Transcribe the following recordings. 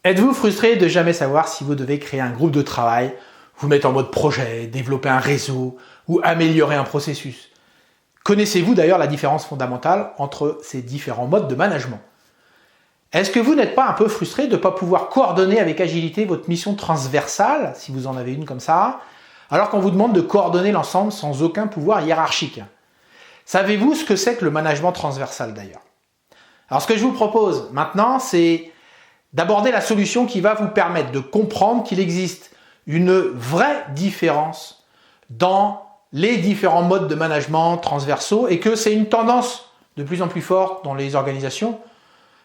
Êtes-vous frustré de jamais savoir si vous devez créer un groupe de travail, vous mettre en mode projet, développer un réseau ou améliorer un processus? Connaissez-vous d'ailleurs la différence fondamentale entre ces différents modes de management? Est-ce que vous n'êtes pas un peu frustré de ne pas pouvoir coordonner avec agilité votre mission transversale, si vous en avez une comme ça, alors qu'on vous demande de coordonner l'ensemble sans aucun pouvoir hiérarchique? Savez-vous ce que c'est que le management transversal d'ailleurs? Alors ce que je vous propose maintenant, c'est d'aborder la solution qui va vous permettre de comprendre qu'il existe une vraie différence dans les différents modes de management transversaux et que c'est une tendance de plus en plus forte dans les organisations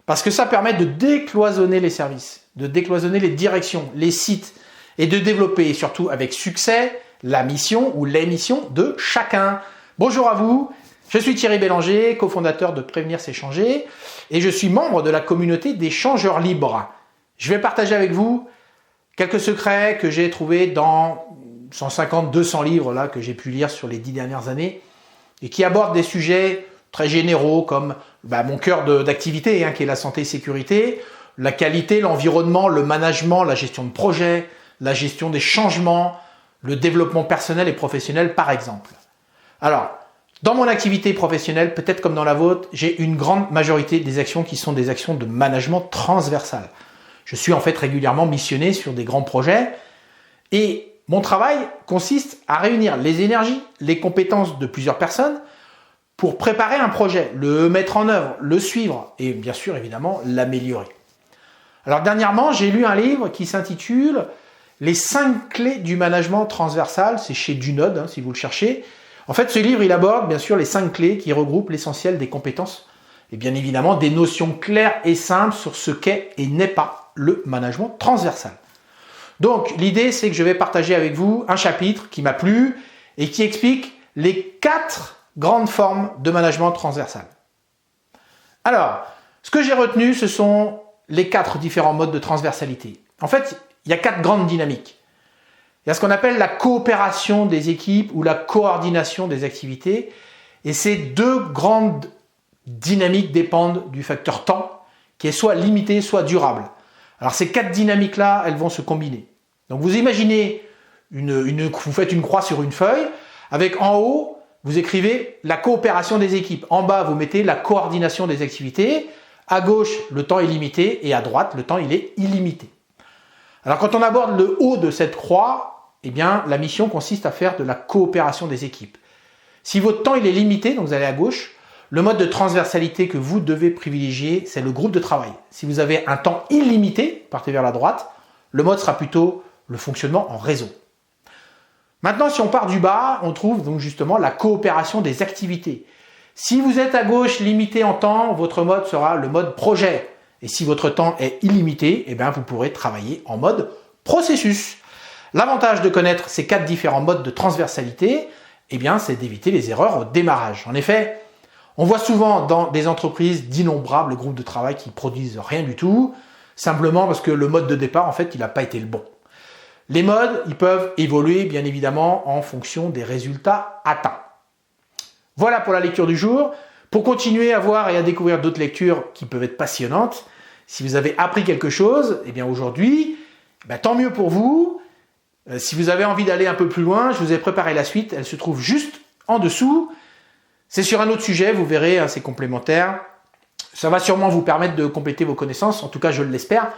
parce que ça permet de décloisonner les services, de décloisonner les directions, les sites et de développer surtout avec succès la mission ou les missions de chacun. Bonjour à vous, je suis Thierry Bélanger, cofondateur de Prévenir c'est changer et je suis membre de la communauté des changeurs libres. Je vais partager avec vous quelques secrets que j'ai trouvés dans 150-200 livres là, que j'ai pu lire sur les 10 dernières années et qui abordent des sujets très généraux comme mon cœur d'activité qui est la santé et sécurité, la qualité, l'environnement, le management, la gestion de projet, la gestion des changements, le développement personnel et professionnel par exemple. Alors, dans mon activité professionnelle, peut-être comme dans la vôtre, j'ai une grande majorité des actions qui sont des actions de management transversal. Je suis en fait régulièrement missionné sur des grands projets et mon travail consiste à réunir les énergies, les compétences de plusieurs personnes pour préparer un projet, le mettre en œuvre, le suivre et bien sûr évidemment l'améliorer. Alors dernièrement, j'ai lu un livre qui s'intitule « Les 5 clés du management transversal », c'est chez Dunod si vous le cherchez. En fait, ce livre, il aborde bien sûr les 5 clés qui regroupent l'essentiel des compétences et bien évidemment des notions claires et simples sur ce qu'est et n'est pas le management transversal. Donc, l'idée, c'est que je vais partager avec vous un chapitre qui m'a plu et qui explique les 4 grandes formes de management transversal. Alors, ce que j'ai retenu, ce sont les 4 différents modes de transversalité. En fait, il y a 4 grandes dynamiques. Il y a ce qu'on appelle la coopération des équipes ou la coordination des activités. Et ces 2 grandes dynamiques dépendent du facteur temps, qui est soit limité, soit durable. Alors ces 4 dynamiques-là, elles vont se combiner. Donc vous imaginez, vous faites une croix sur une feuille, avec en haut, vous écrivez la coopération des équipes. En bas, vous mettez la coordination des activités. À gauche, le temps est limité et à droite, le temps il est illimité. Alors quand on aborde le haut de cette croix, eh bien la mission consiste à faire de la coopération des équipes. Si votre temps il est limité, donc vous allez à gauche, le mode de transversalité que vous devez privilégier, c'est le groupe de travail. Si vous avez un temps illimité, partez vers la droite, le mode sera plutôt le fonctionnement en réseau. Maintenant, si on part du bas, on trouve donc justement la coopération des activités. Si vous êtes à gauche limité en temps, votre mode sera le mode projet. Et si votre temps est illimité, eh bien vous pourrez travailler en mode processus. L'avantage de connaître ces 4 différents modes de transversalité, eh bien, c'est d'éviter les erreurs au démarrage. En effet, on voit souvent dans des entreprises d'innombrables groupes de travail qui produisent rien du tout, simplement parce que le mode de départ, en fait, il n'a pas été le bon. Les modes, ils peuvent évoluer, bien évidemment, en fonction des résultats atteints. Voilà pour la lecture du jour. Pour continuer à voir et à découvrir d'autres lectures qui peuvent être passionnantes, si vous avez appris quelque chose, eh bien aujourd'hui, tant mieux pour vous. Si vous avez envie d'aller un peu plus loin, je vous ai préparé la suite. Elle se trouve juste en dessous. C'est sur un autre sujet, vous verrez, c'est complémentaire. Ça va sûrement vous permettre de compléter vos connaissances, en tout cas je l'espère.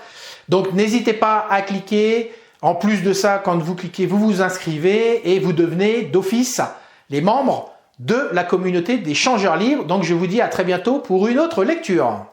Donc n'hésitez pas à cliquer. En plus de ça, quand vous cliquez, vous vous inscrivez et vous devenez d'office les membres de la communauté des changeurs libres. Donc je vous dis à très bientôt pour une autre lecture.